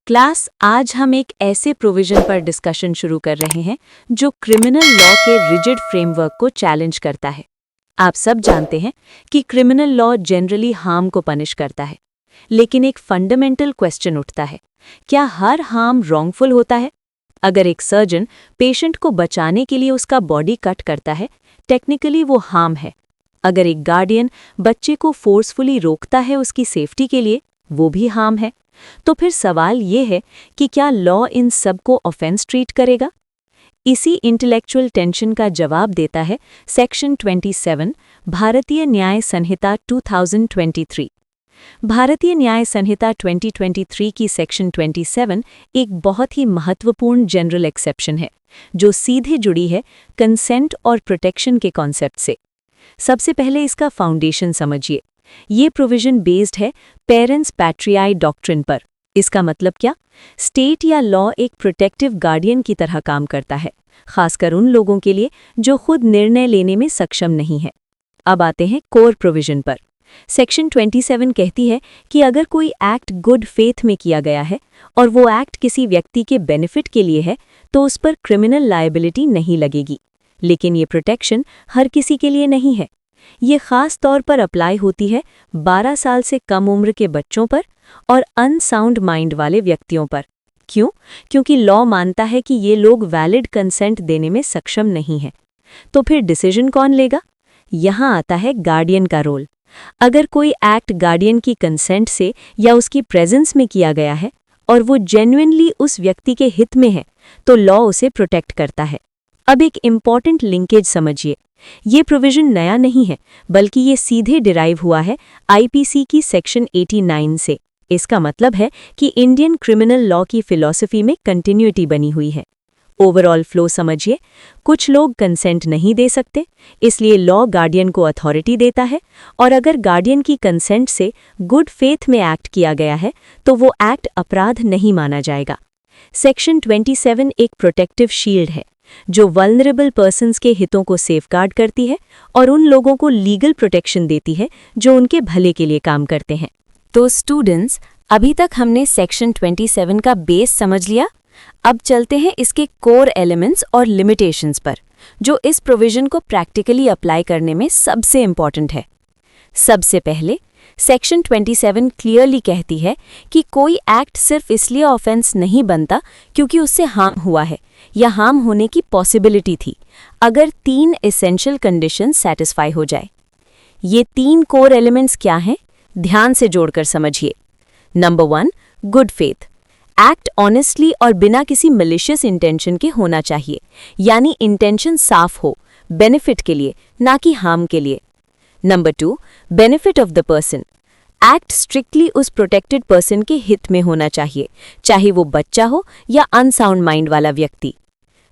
Class, आज हम एक ऐसे प्रोविजन पर डिस्कशन शुरू कर रहे हैं जो क्रिमिनल लॉ के रिजिड फ्रेमवर्क को चैलेंज करता है। आप सब जानते हैं कि क्रिमिनल लॉ जनरली हार्म को पनिश करता है, लेकिन एक फंडामेंटल क्वेश्चन उठता है, क्या हर हार्म रॉन्गफुल होता है? अगर एक सर्जन पेशेंट को बचाने के लिए उसका बॉडी कट करता है, टेक्निकली वो हार्म है। अगर एक गार्डियन बच्चे को फोर्सफुली रोकता है उसकी सेफ्टी के लिए, वो भी हार्म है। तो फिर सवाल ये है कि क्या लॉ इन सब को ऑफेंस ट्रीट करेगा? इसी इंटेलेक्चुअल टेंशन का जवाब देता है सेक्शन 27 भारतीय न्याय संहिता 2023। भारतीय न्याय संहिता 2023 की सेक्शन 27 एक बहुत ही महत्वपूर्ण जनरल एक्सेप्शन है, जो सीधे जुड़ी है कंसेंट और प्रोटेक्शन के कॉन्सेप्ट से। सबसे पहले इसका फाउंडेशन समझिए। ये प्रोविजन बेस्ड है पेरेंट्स पैट्रियाई डॉक्ट्रिन पर। इसका मतलब क्या? स्टेट या लॉ एक प्रोटेक्टिव गार्डियन की तरह काम करता है, खासकर उन लोगों के लिए जो खुद निर्णय लेने में सक्षम नहीं है। अब आते हैं कोर प्रोविजन पर। सेक्शन 27 कहती है कि अगर कोई एक्ट गुड फेथ में किया गया है और वो एक्ट किसी व्यक्ति के बेनिफिट के लिए है, तो उस पर क्रिमिनल लायबिलिटी नहीं लगेगी। लेकिन ये प्रोटेक्शन हर किसी के लिए नहीं है। ये खास तौर पर अप्लाई होती है 12 साल से कम उम्र के बच्चों पर और अनसाउंड माइंड वाले व्यक्तियों पर। क्यों? क्योंकि लॉ मानता है कि ये लोग वैलिड कंसेंट देने में सक्षम नहीं हैं। तो फिर डिसीजन कौन लेगा? यहाँ आता है गार्डियन का रोल। अगर कोई एक्ट गार्डियन की कंसेंट से या उसकी प्रेजेंस में किया गया है और वो जेन्युइनली उस व्यक्ति के हित में है, तो लॉ उसे प्रोटेक्ट करता है। अब एक इम्पॉर्टेंट लिंकेज समझिए। ये प्रोविजन नया नहीं है, बल्कि ये सीधे डिराइव हुआ है आईपीसी की सेक्शन 89 से। इसका मतलब है कि इंडियन क्रिमिनल लॉ की फिलॉसफी में कंटिन्यूटी बनी हुई है। ओवरऑल फ्लो समझिए। कुछ लोग कंसेंट नहीं दे सकते, इसलिए लॉ गार्डियन को अथॉरिटी देता है, और अगर गार्डियन की कंसेंट से गुड फेथ में एक्ट किया गया है, तो वो एक्ट अपराध नहीं माना जाएगा। सेक्शन 27 एक प्रोटेक्टिव शील्ड है जो वल्नरेबल पर्सन्स के हितों को सेफगार्ड करती है और उन लोगों को लीगल प्रोटेक्शन देती है जो उनके भले के लिए काम करते हैं। तो स्टूडेंट्स, अभी तक हमने सेक्शन 27 का बेस समझ लिया। अब चलते हैं इसके कोर एलिमेंट्स और लिमिटेशंस पर, जो इस प्रोविजन को प्रैक्टिकली अप्लाई करने में सबसे इम्पॉर्टेंट है। सबसे पहले, सेक्शन 27 क्लियरली कहती है कि कोई एक्ट सिर्फ इसलिए ऑफेंस नहीं बनता क्योंकि उससे हार्म हुआ है या हार्म होने की पॉसिबिलिटी थी, अगर 3 एसेंशियल कंडीशंस सैटिस्फाई हो जाए। ये 3 कोर एलिमेंट्स क्या हैं? ध्यान से जोड़कर समझिए। Number 1, good faith. Act honestly और बिना किसी मलिशियस इंटेंशन के होना चाहिए, यानी इंटेंशन साफ हो, बेनिफिट के लिए, ना कि हार्म के लिए। Number 2, benefit of the person. Act strictly उस प्रोटेक्टेड पर्सन के हित में होना चाहिए, चाहे वो बच्चा हो या अनसाउंड माइंड वाला व्यक्ति।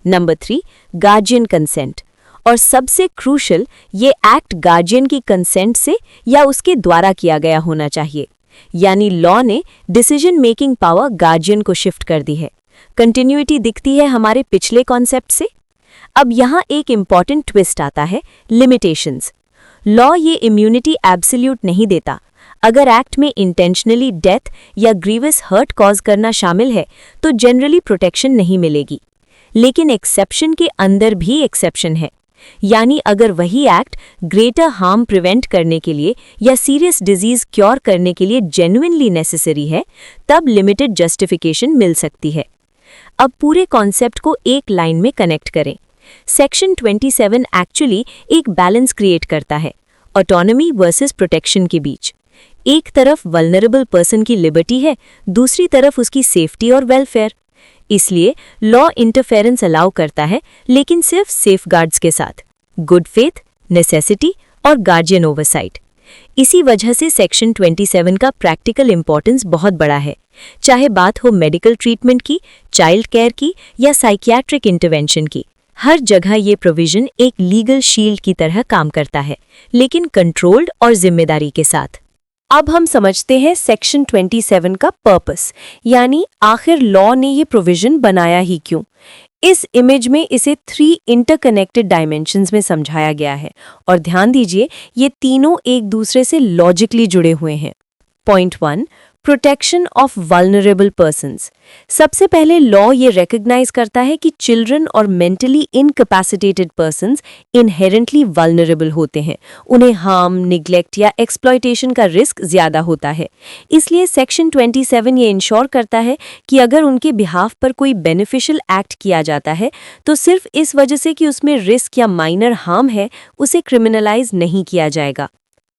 Number 3, guardian consent. और सबसे क्रूशल, ये एक्ट गार्जियन की कंसेंट से या उसके द्वारा किया गया होना चाहिए, यानी लॉ ने डिसीजन मेकिंग पावर गार्जियन को शिफ्ट कर दी है। कंटिन्यूटी दिखती है हमारे पिछले कॉन्सेप्ट से। अब यहाँ एक इम्पॉर्टेंट ट्विस्ट आता है, लिमिटेशंस। लॉ ये इम्यूनिटी एब्सोल्यूट नहीं देता। अगर एक्ट में इंटेंशनली डेथ या ग्रीवस हर्ट कॉज करना शामिल है, तो जनरली प्रोटेक्शन नहीं मिलेगी। लेकिन एक्सेप्शन के अंदर भी एक्सेप्शन है, यानी अगर वही एक्ट ग्रेटर हार्म प्रिवेंट करने के लिए या सीरियस डिजीज क्योर करने के लिए जेन्युइनली नेसेसरी है, तब लिमिटेड जस्टिफिकेशन मिल सकती है। अब पूरे कॉन्सेप्ट को एक लाइन में कनेक्ट करें। सेक्शन 27 एक्चुअली एक बैलेंस क्रिएट करता है ऑटोनॉमी वर्सेस प्रोटेक्शन के बीच। एक तरफ वल्नरेबल पर्सन की लिबर्टी है, दूसरी तरफ उसकी सेफ्टी और वेलफेयर। इसलिए लॉ इंटरफेरेंस अलाउ करता है, लेकिन सिर्फ सेफगार्ड्स के साथ, गुड फेथ, नेसेसिटी और गार्जियन ओवरसाइट। इसी वजह से सेक्शन 27 का प्रैक्टिकल इंपॉर्टेंस बहुत बड़ा है, चाहे बात हो मेडिकल ट्रीटमेंट की, चाइल्ड केयर की या साइकियाट्रिक इंटरवेंशन की। हर जगह ये प्रोविजन एक लीगल शील्ड की तरह काम करता है, लेकिन कंट्रोल्ड और जिम्मेदारी के साथ। अब हम समझते हैं सेक्शन 27 का पर्पस, यानी आखिर लॉ ने ये प्रोविजन बनाया ही क्यों। इस इमेज में इसे 3 इंटरकनेक्टेड डायमेंशंस में समझाया गया है, और ध्यान दीजिए ये तीनों एक दूसरे से लॉजिकली जुड़े हुए हैं। Point 1, protection of vulnerable persons. सबसे पहले लॉ ये रिकॉग्नाइज करता है कि चिल्ड्रन और mentally incapacitated persons inherently vulnerable होते हैं। उन्हें हार्म, निग्लेक्ट या एक्सप्लॉयटेशन का रिस्क ज्यादा होता है। इसलिए सेक्शन 27 ये इंश्योर करता है कि अगर उनके बिहाफ पर कोई बेनिफिशियल एक्ट किया जाता है तो सिर्फ इस वजह से कि उसमें रिस्क या माइनर हार्म है, उसे क्रिमिनलाइज नहीं किया जाएगा।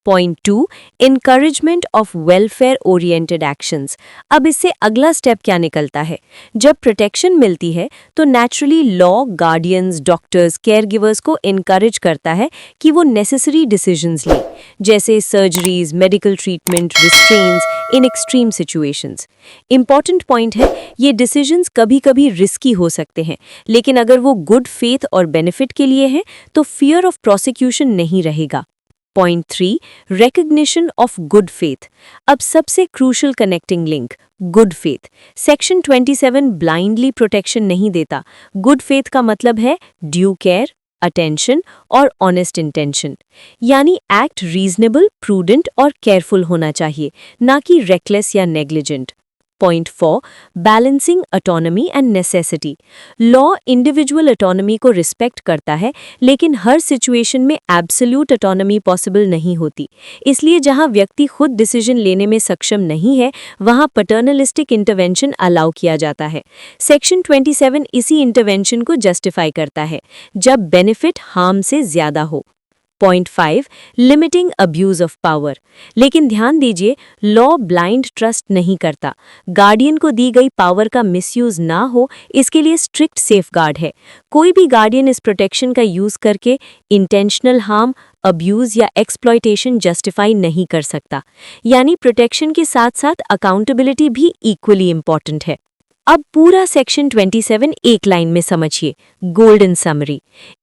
Point 2, encouragement of welfare oriented actions. अब इससे अगला स्टेप क्या निकलता है? जब प्रोटेक्शन मिलती है तो naturally law guardians, doctors, caregivers को इनकरेज करता है कि वो नेसेसरी डिसीजंस लें, जैसे surgeries, medical treatment, restraints in extreme situations. Important point है, ये डिसीजंस कभी-कभी रिस्की हो सकते हैं, लेकिन अगर वो गुड फेथ और बेनिफिट के लिए हैं तो फियर ऑफ प्रोसिक्यूशन नहीं रहेगा। Point 3, recognition of good faith. अब सबसे crucial connecting link, good faith. Section 27 blindly protection नहीं देता। गुड फेथ का मतलब है ड्यू केयर, अटेंशन और ऑनेस्ट इंटेंशन, यानी एक्ट रीजनेबल, प्रूडेंट और केयरफुल होना चाहिए, ना कि रेकलेस या negligent. Point 4, balancing autonomy and necessity. Law individual autonomy को रिस्पेक्ट करता है, लेकिन हर सिचुएशन में एब्सोल्यूट ऑटोनॉमी पॉसिबल नहीं होती। इसलिए जहां व्यक्ति खुद डिसीजन लेने में सक्षम नहीं है, वहां पैटर्नलिस्टिक इंटरवेंशन अलाउ किया जाता है। सेक्शन 27 इसी इंटरवेंशन को जस्टिफाई करता है, जब बेनिफिट हार्म से ज्यादा हो। Point 5, limiting abuse of power. लेकिन ध्यान दीजिए, लॉ ब्लाइंड ट्रस्ट नहीं करता। गार्डियन को दी गई पावर का मिसयूज ना हो, इसके लिए स्ट्रिक्ट सेफगार्ड है। कोई भी गार्डियन इस प्रोटेक्शन का यूज करके इंटेंशनल हार्म, अब्यूज या एक्सप्लॉयटेशन जस्टिफाई नहीं कर सकता। यानी प्रोटेक्शन के साथ साथ अकाउंटेबिलिटी भी इक्वली इंपॉर्टेंट है। अब पूरा सेक्शन 27 एक लाइन में समझिए, गोल्डन समरी।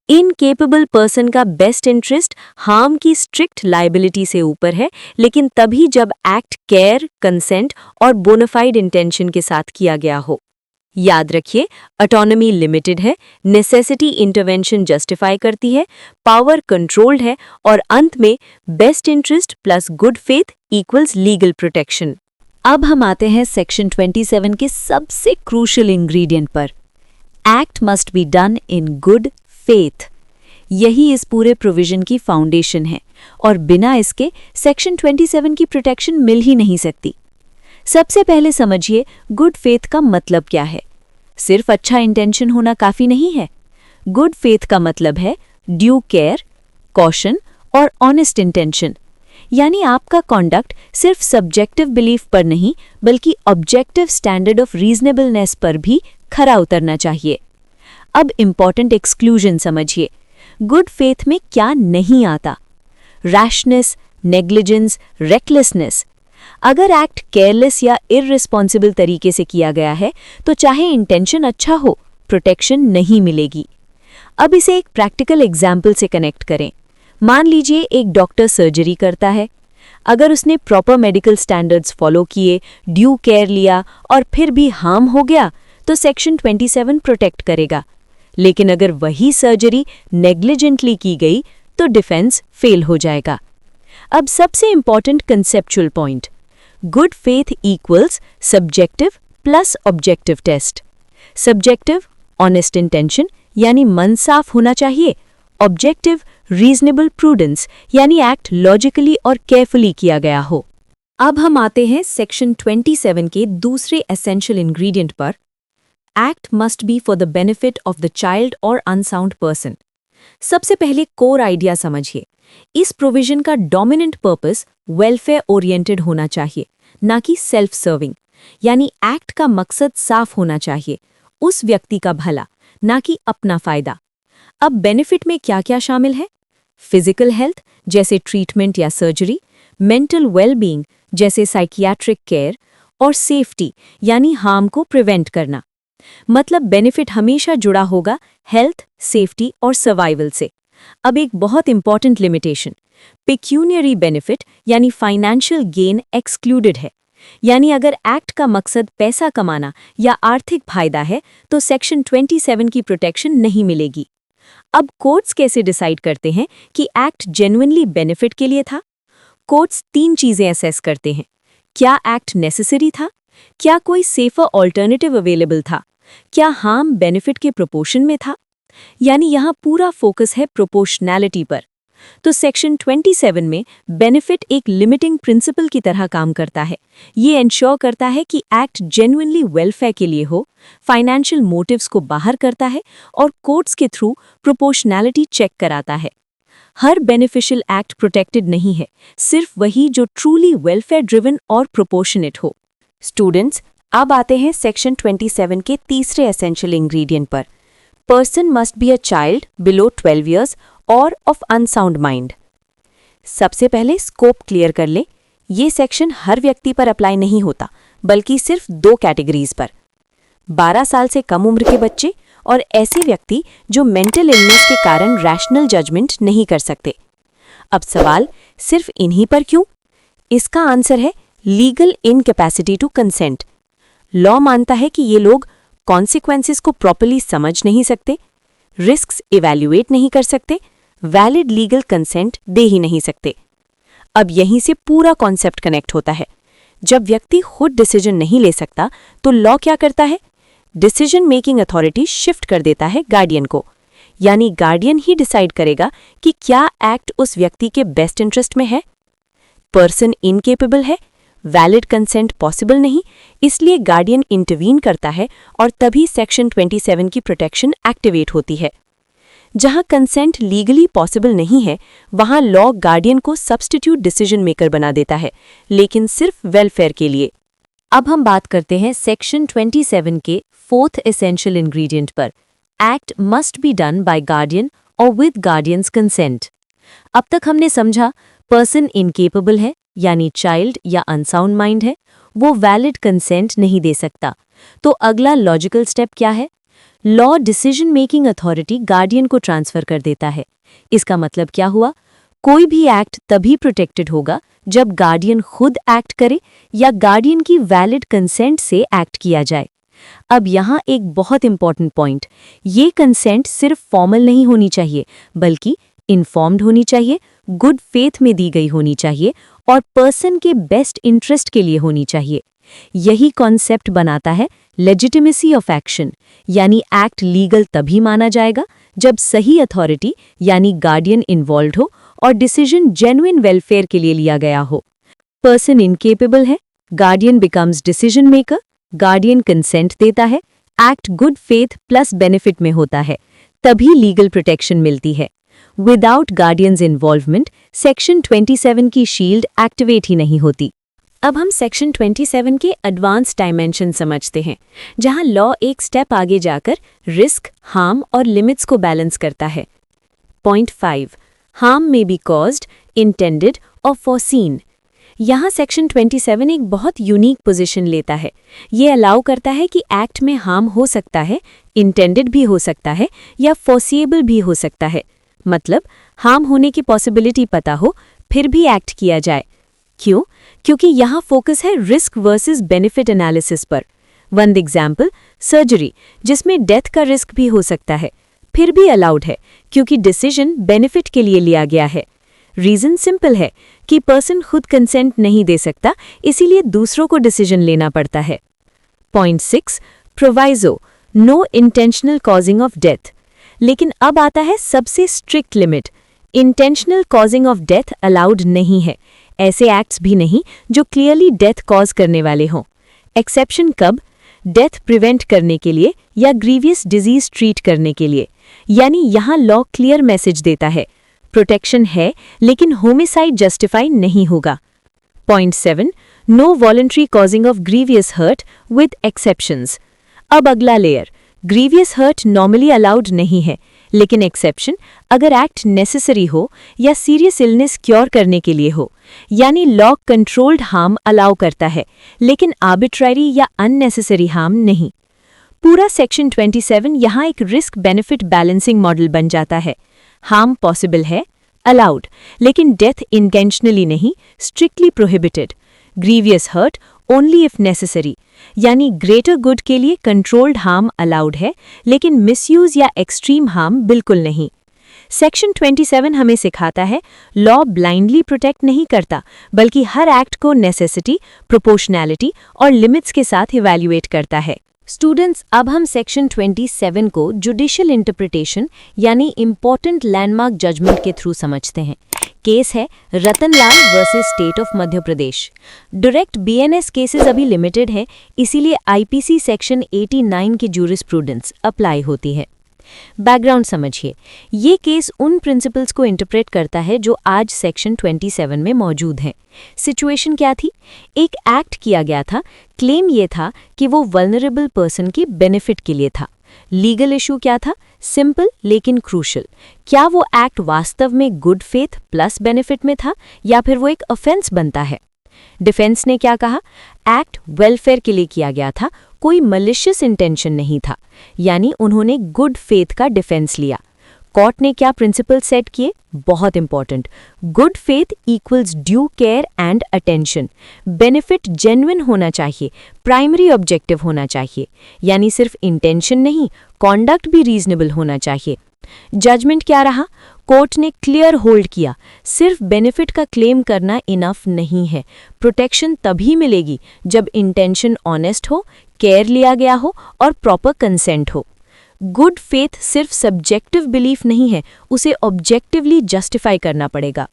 इनकेपेबल पर्सन का बेस्ट इंटरेस्ट हार्म की स्ट्रिक्ट लायबिलिटी से ऊपर है, लेकिन तभी जब एक्ट केयर, कंसेंट और बोनाफाइड इंटेंशन के साथ किया गया हो। याद रखिए, ऑटोनॉमी लिमिटेड है, नेसेसिटी इंटरवेंशन जस्टिफाई करती है, पावर कंट्रोल्ड है और अंत में best interest plus good faith equals legal protection. अब हम आते हैं सेक्शन 27 के सबसे क्रूशियल इंग्रेडिएंट पर, act must be done in good faith. यही इस पूरे प्रोविजन की फाउंडेशन है और बिना इसके सेक्शन 27 की प्रोटेक्शन मिल ही नहीं सकती। सबसे पहले समझिए गुड फेथ का मतलब क्या है। सिर्फ अच्छा इंटेंशन होना काफी नहीं है। गुड फेथ का मतलब है ड्यू केयर, कॉशन और ऑनेस्ट इंटेंशन, यानी आपका कॉन्डक्ट सिर्फ सब्जेक्टिव बिलीफ पर नहीं बल्कि ऑब्जेक्टिव स्टैंडर्ड ऑफ रीजनेबलनेस पर भी खरा उतरना चाहिए। अब इंपॉर्टेंट एक्सक्लूजन समझिए, गुड फेथ में क्या नहीं आता? Rashness, negligence, recklessness. अगर एक्ट केयरलेस या इररिस्पॉन्सिबल तरीके से किया गया है तो चाहे इंटेंशन अच्छा हो, प्रोटेक्शन नहीं मिलेगी। अब इसे एक प्रैक्टिकल एग्जाम्पल से कनेक्ट करें। मान लीजिए एक डॉक्टर सर्जरी करता है। अगर उसने प्रॉपर मेडिकल स्टैंडर्ड्स फॉलो किए, ड्यू केयर लिया और फिर भी हार्म हो गया तो सेक्शन 27 प्रोटेक्ट करेगा। लेकिन अगर वही सर्जरी नेग्लिजेंटली की गई तो डिफेंस फेल हो जाएगा। अब सबसे important conceptual point, good faith equals subjective plus objective test. Subjective, honest intention यानी मन साफ होना चाहिए। ऑब्जेक्टिव, रीजनेबल प्रूडेंस यानी एक्ट लॉजिकली और केयरफुली किया गया हो। अब हम आते हैं सेक्शन 27 के दूसरे एसेंशियल इंग्रेडिएंट पर, act must be for the benefit of the child और अनसाउंड पर्सन। सबसे पहले कोर आइडिया समझिए। इस प्रोविजन का डोमिनेंट पर्पस वेलफेयर ओरिएंटेड होना चाहिए, ना कि सेल्फ सर्विंग। यानी एक्ट का मकसद साफ होना चाहिए, उस व्यक्ति का भला, ना कि अपना फायदा। अब बेनिफिट में क्या क्या शामिल है? फिजिकल हेल्थ जैसे ट्रीटमेंट या सर्जरी, मेंटल वेलबींग जैसे साइकियाट्रिक केयर और सेफ्टी यानी हार्म को प्रिवेंट करना। मतलब बेनिफिट हमेशा जुड़ा होगा हेल्थ, सेफ्टी और सर्वाइवल से। अब एक बहुत इंपॉर्टेंट लिमिटेशन, पेक्यूनियरी बेनिफिट यानी फाइनेंशियल गेन एक्सक्लूडेड है। यानी अगर एक्ट का मकसद पैसा कमाना या आर्थिक फायदा है तो सेक्शन 27 की प्रोटेक्शन नहीं मिलेगी। अब कोर्ट्स कैसे डिसाइड करते हैं कि एक्ट जेन्युइनली बेनिफिट के लिए था? कोर्ट्स 3 चीजें असेस करते हैं। क्या एक्ट नेसेसरी था? क्या कोई सेफर ऑल्टरनेटिव अवेलेबल था? क्या हार्म बेनिफिट के प्रोपोर्शन में था? यानी यहाँ पूरा फोकस है प्रोपोर्शनैलिटी पर। तो सेक्शन 27 में बेनिफिट एक लिमिटिंग प्रिंसिपल की तरह काम करता है। ये इंश्योर करता है कि एक्ट जेन्युइनली वेलफेयर के लिए हो, फाइनेंशियल मोटिव्स को बाहर करता है और कोर्ट्स के थ्रू प्रोपोर्शनैलिटी चेक कराता है। हर बेनिफिशियल एक्ट प्रोटेक्टेड नहीं है, सिर्फ वही जो ट्रूली वेलफेयर ड्रिवन और प्रोपोर्शनेट हो। स्टूडेंट्स, अब आते हैं सेक्शन 27 के तीसरे एसेंशियल इंग्रेडिएंट पर। Person must be a child below 12 years और ऑफ अनसाउंड माइंड। सबसे पहले स्कोप क्लियर कर ले, ये सेक्शन हर व्यक्ति पर अप्लाई नहीं होता, बल्कि सिर्फ 2 कैटेगरीज पर। 12 साल से कम उम्र के बच्चे और ऐसे व्यक्ति जो मेंटल इलनेस के कारण रैशनल जजमेंट नहीं कर सकते। अब सवाल सिर्फ इन्हीं पर क्यों? इसका आंसर है legal incapacity to consent. Law मानता है कि ये लोग कॉन्सिक्वेंसेस को प्रॉपर्ली समझ नहीं सकते, रिस्क्स इवैल्यूएट नहीं कर सकते, वैलिड लीगल कंसेंट दे ही नहीं सकते। अब यहीं से पूरा कॉन्सेप्ट कनेक्ट होता है। जब व्यक्ति खुद डिसीजन नहीं ले सकता तो लॉ क्या करता है? डिसीजन मेकिंग अथॉरिटी शिफ्ट कर देता है गार्डियन को, यानी गार्डियन ही डिसाइड करेगा कि क्या एक्ट उस व्यक्ति के बेस्ट इंटरेस्ट में है। पर्सन इनकेपेबल है, वैलिड कंसेंट पॉसिबल नहीं, इसलिए गार्डियन इंटरवीन करता है और तभी सेक्शन 27 की प्रोटेक्शन एक्टिवेट होती है। जहां कंसेंट लीगली पॉसिबल नहीं है, वहां लॉ गार्डियन को सब्स्टिट्यूट डिसीजन मेकर बना देता है, लेकिन सिर्फ वेलफेयर के लिए। अब हम बात करते हैं सेक्शन 27 के 4th एसेंशियल इंग्रेडिएंट पर। Act must be done by guardian और विद गार्डियंस कंसेंट। अब तक हमने समझा पर्सन इनकेपेबल है, यानी चाइल्ड या अनसाउंड माइंड है, वो वैलिड कंसेंट नहीं दे सकता। तो अगला लॉजिकल स्टेप क्या है? Law decision making authority guardian को ट्रांसफर कर देता है। इसका मतलब क्या हुआ? कोई भी एक्ट तभी प्रोटेक्टेड होगा जब गार्डियन खुद एक्ट करे या गार्डियन की वैलिड कंसेंट से एक्ट किया जाए। अब यहाँ एक बहुत इंपॉर्टेंट पॉइंट, ये कंसेंट सिर्फ फॉर्मल नहीं होनी चाहिए, बल्कि इन्फॉर्म्ड होनी चाहिए, गुड फेथ में दी गई होनी चाहिए और पर्सन के बेस्ट इंटरेस्ट के लिए होनी चाहिए। यही कॉन्सेप्ट बनाता है लेजिटिमेसी ऑफ एक्शन, यानी एक्ट लीगल तभी माना जाएगा जब सही अथॉरिटी यानी गार्डियन इन्वॉल्व हो और डिसीजन जेन्युइन वेलफेयर के लिए लिया गया हो। पर्सन इनकेपेबल है, guardian becomes decision maker, guardian consent देता है, act good faith plus benefit में होता है, तभी लीगल प्रोटेक्शन मिलती है। विदाउट गार्डियंस इन्वॉल्वमेंट सेक्शन 27 की शील्ड एक्टिवेट ही नहीं होती। अब हम सेक्शन 27 के एडवांस डायमेंशन समझते हैं, जहां लॉ एक स्टेप आगे जाकर रिस्क, हार्म और लिमिट्स को बैलेंस करता है। पॉइंट 5, हार्म में बी कॉज्ड, इंटेंडेड और फोरसीन। यहाँ सेक्शन 27 एक बहुत यूनिक पोजीशन लेता है। ये अलाउ करता है कि एक्ट में हार्म हो सकता है, इंटेंडेड भी हो सकता है या फोर्सिएबल भी हो सकता है। मतलब हार्म होने की पॉसिबिलिटी पता हो फिर भी एक्ट किया जाए। क्यों? क्योंकि यहाँ फोकस है रिस्क वर्सेस बेनिफिट एनालिसिस पर। वन एग्जाम्पल, सर्जरी, जिसमें डेथ का रिस्क भी हो सकता है, फिर भी अलाउड है क्योंकि डिसीजन बेनिफिट के लिए लिया गया है। रीजन सिंपल है कि पर्सन खुद कंसेंट नहीं दे सकता, इसीलिए दूसरों को डिसीजन लेना पड़ता है। Point 6, proviso, no intentional causing of death. लेकिन अब आता है सबसे strict limit, intentional causing of death allowed नहीं है। ऐसे एक्ट्स भी नहीं जो क्लियरली डेथ कॉज करने वाले हों। एक्सेप्शन कब? डेथ प्रिवेंट करने के लिए या ग्रीवियस डिजीज ट्रीट करने के लिए। यानी यहाँ लॉ क्लियर मैसेज देता है, प्रोटेक्शन है लेकिन होमिसाइड जस्टिफाई नहीं होगा। Point 7, no voluntary causing of grievous hurt with exceptions. अब अगला layer, grievous hurt normally allowed नहीं है, लेकिन एक्सेप्शन अगर एक्ट नेसेसरी हो या सीरियस इलनेस क्योर करने के लिए हो। यानी लॉ कंट्रोल्ड हार्म अलाउ करता है, लेकिन आर्बिट्ररी या अननेसेसरी हार्म नहीं। पूरा सेक्शन 27 यहाँ एक रिस्क बेनिफिट बैलेंसिंग मॉडल बन जाता है। हार्म पॉसिबल है, अलाउड, लेकिन डेथ इंटेंशनली नहीं, strictly prohibited. Grievous hurt only if necessary, यानी ग्रेटर गुड के लिए कंट्रोल्ड हार्म अलाउड है, लेकिन मिसयूज या एक्सट्रीम हार्म बिल्कुल नहीं। सेक्शन 27 हमें सिखाता है लॉ ब्लाइंडली प्रोटेक्ट नहीं करता, बल्कि हर एक्ट को नेसेसिटी, प्रोपोर्शनैलिटी और लिमिट्स के साथ इवैल्यूएट करता है। स्टूडेंट्स, अब हम सेक्शन 27 को जुडिशियल इंटरप्रिटेशन यानी इम्पोर्टेंट लैंडमार्क जजमेंट के थ्रू समझते हैं। केस है Ratanlal versus state of Madhya Pradesh. Direct BNS cases अभी लिमिटेड है, इसीलिए आईपीसी सेक्शन 89 की जूरिस्प्रूडेंस अप्लाई होती है। बैकग्राउंड समझिए, ये केस उन प्रिंसिपल्स को इंटरप्रेट करता है जो आज सेक्शन 27 में मौजूद हैं। सिचुएशन क्या थी? एक एक्ट किया गया था, क्लेम ये था कि वो वल्नरेबल पर्सन के बेनिफिट के लिए था। लीगल इशू क्या था? सिंपल लेकिन क्रूशल, क्या वो एक्ट वास्तव में गुड फेथ प्लस बेनिफिट में था या फिर वो एक ऑफेंस बनता है? डिफेंस ने क्या कहा? एक्ट वेलफेयर के लिए किया गया था, कोई मलिशियस इंटेंशन नहीं था, यानी उन्होंने गुड फेथ का डिफेंस लिया। कोर्ट ने क्या प्रिंसिपल सेट किए? बहुत important, good faith equals due care and attention. Benefit genuine होना चाहिए, प्राइमरी ऑब्जेक्टिव होना चाहिए, यानी सिर्फ इंटेंशन नहीं, कॉन्डक्ट भी रीजनेबल होना चाहिए। जजमेंट क्या रहा? कोर्ट ने क्लियर होल्ड किया, सिर्फ बेनिफिट का क्लेम करना इनफ नहीं है। प्रोटेक्शन तभी मिलेगी जब इंटेंशन ऑनेस्ट हो, केयर लिया गया हो और प्रॉपर कंसेंट हो। गुड फेथ सिर्फ सब्जेक्टिव बिलीफ नहीं है, उसे ऑब्जेक्टिवली जस्टिफाई करना पड़ेगा।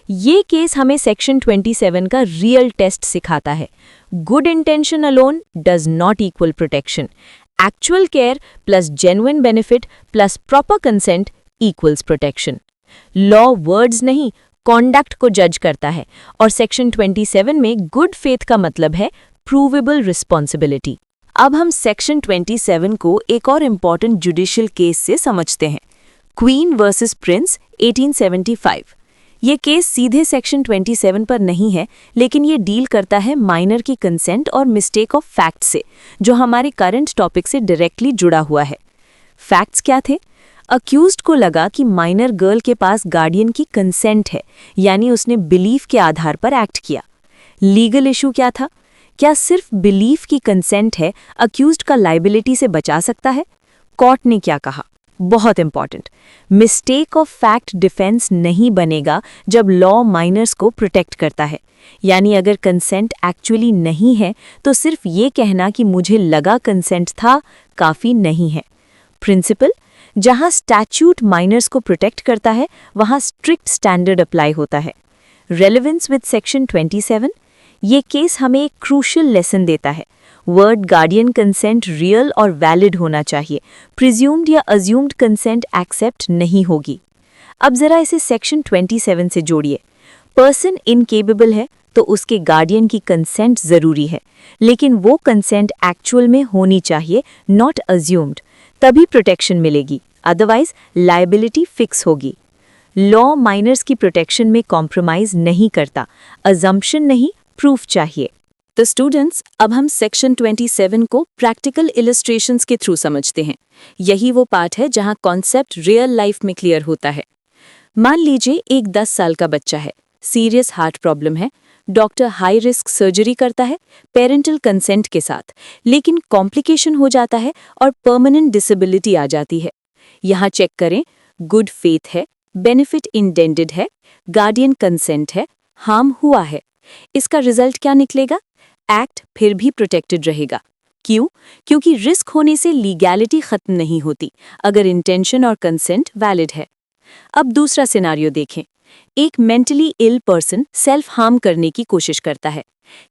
ये केस हमें सेक्शन 27 का रियल टेस्ट सिखाता है। Good intention alone does not equal protection. Actual care plus genuine benefit plus proper consent equals protection. Law words नहीं, कॉन्डक्ट को जज करता है, और सेक्शन 27 में गुड फेथ का मतलब है प्रूवेबल रिस्पॉन्सिबिलिटी। अब हम सेक्शन 27 को एक और इम्पॉर्टेंट जुडिशियल केस से समझते हैं, क्वीन वर्सेस प्रिंस 1875। ये केस सीधे सेक्शन 27 पर नहीं है, लेकिन ये डील करता है माइनर की कंसेंट और मिस्टेक ऑफ फैक्ट से, जो हमारे करंट टॉपिक से डायरेक्टली जुड़ा हुआ है। फैक्ट्स क्या थे? अक्यूज्ड को लगा कि माइनर गर्ल के पास गार्डियन की कंसेंट है, यानी उसने बिलीफ के आधार पर एक्ट किया। लीगल इशू क्या था? क्या सिर्फ बिलीफ की कंसेंट है अक्यूज्ड का लाइबिलिटी से बचा सकता है? कोर्ट ने क्या कहा? बहुत important, mistake of fact defence नहीं बनेगा जब लॉ माइनर्स को प्रोटेक्ट करता है। यानी अगर कंसेंट एक्चुअली नहीं है तो सिर्फ ये कहना कि मुझे लगा कंसेंट था काफ़ी नहीं है। प्रिंसिपल, जहां स्टैच्यूट माइनर्स को प्रोटेक्ट करता है वहां स्ट्रिक्ट स्टैंडर्ड अप्लाई होता है। रेलेवेंस विद सेक्शन 27, ये केस हमें एक क्रूशियल लेसन देता है। वर्ड गार्डियन कंसेंट रियल और वैलिड होना चाहिए, प्रिज्यूम्ड या अज्यूम्ड कंसेंट एक्सेप्ट नहीं होगी। अब जरा इसे सेक्शन 27 से जोड़िए। पर्सन इनकेपेबल है तो उसके गार्डियन की कंसेंट जरूरी है, लेकिन वो कंसेंट एक्चुअल में होनी चाहिए, नॉट अज्यूम्ड, तभी प्रोटेक्शन मिलेगी, अदरवाइज लायबिलिटी फिक्स होगी। लॉ माइनर्स की प्रोटेक्शन में कॉम्प्रोमाइज नहीं करता, अजम्पशन नहीं, प्रूफ चाहिए। तो स्टूडेंट्स, अब हम सेक्शन 27 को प्रैक्टिकल इलस्ट्रेशंस के थ्रू समझते हैं। यही वो पार्ट है जहां कॉन्सेप्ट रियल लाइफ में क्लियर होता है। मान लीजिए एक 10 साल का बच्चा है, सीरियस हार्ट प्रॉब्लम है, डॉक्टर हाई रिस्क सर्जरी करता है पेरेंटल कंसेंट के साथ, लेकिन कॉम्प्लिकेशन हो जाता है और परमानेंट डिसेबिलिटी आ जाती है। यहाँ चेक करें, गुड फेथ है, बेनिफिट इंटेंडेड है, गार्डियन कंसेंट है, हार्म हुआ है। इसका रिजल्ट क्या निकलेगा? एक्ट फिर भी प्रोटेक्टेड रहेगा। क्यों? क्योंकि रिस्क होने से लीगैलिटी खत्म नहीं होती अगर इंटेंशन और कंसेंट वैलिड है। अब दूसरा सिनारियो देखें। एक mentally ill person self harm करने की कोशिश करता है,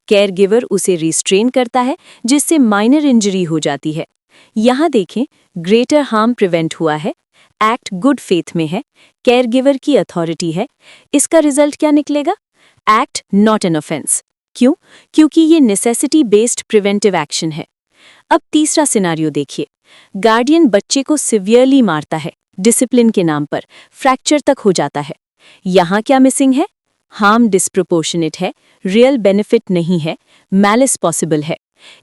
केयर गिवर उसे रिस्ट्रेन करता है जिससे माइनर इंजरी हो जाती है। यहाँ देखें, ग्रेटर हार्म प्रिवेंट हुआ है, एक्ट गुड फेथ में है, केयर गिवर की अथॉरिटी है। इसका रिजल्ट क्या निकलेगा? Act not an offence. क्यों? क्योंकि ये नेसेसिटी बेस्ड प्रिवेंटिव एक्शन है। अब तीसरा सिनारियो देखिए। गार्डियन बच्चे को सिवियरली मारता है, डिसिप्लिन के नाम पर, फ्रैक्चर तक हो जाता है। यहाँ क्या मिसिंग है? हार्म डिस्प्रोपोर्शनेट है, रियल बेनिफिट नहीं है, मैलिस पॉसिबल है।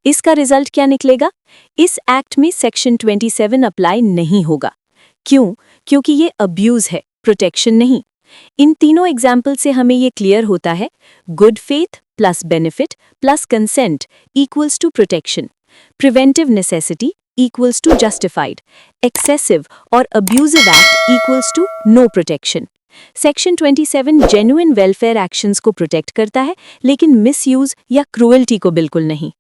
इसका रिजल्ट क्या निकलेगा? इस एक्ट में सेक्शन 27 अप्लाई नहीं होगा। क्यों? क्योंकि ये अब्यूज है, प्रोटेक्शन नहीं। इन तीनों एग्जाम्पल से हमें ये क्लियर होता है, good faith plus benefit plus consent equals to protection, preventive necessity equals to justified, excessive और abusive act equals to no protection. Section 27 genuine welfare actions को प्रोटेक्ट करता है, लेकिन मिसयूज या क्रूएल्टी को बिल्कुल नहीं।